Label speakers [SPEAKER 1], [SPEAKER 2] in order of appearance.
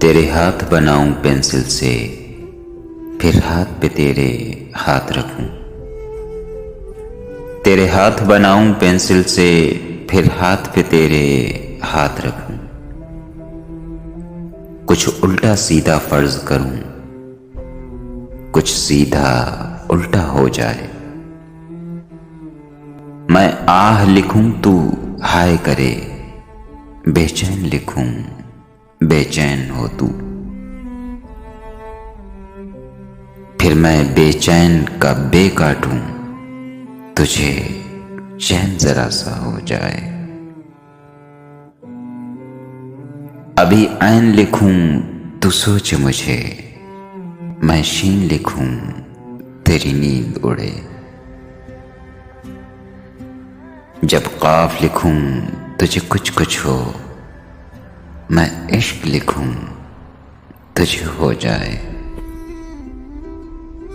[SPEAKER 1] तेरे हाथ बनाऊं पेंसिल से, फिर हाथ पे तेरे हाथ रखूं। तेरे हाथ बनाऊं पेंसिल से, फिर हाथ पे तेरे हाथ रखूं। कुछ उल्टा सीधा फर्ज करूं, कुछ सीधा उल्टा हो जाए। मैं आह लिखूं तू हाय करे, बेचैन लिखूं बेचैन हो तू। फिर मैं बेचैन का बे काटूं, तुझे चैन जरा सा हो जाए। अभी ऐन लिखूं तू सोच मुझे, मैं शीन लिखूं तेरी नींद उड़े। जब क़ाफ लिखूं तुझे कुछ कुछ हो, मैं इश्क लिखूं तुझे हो जाए।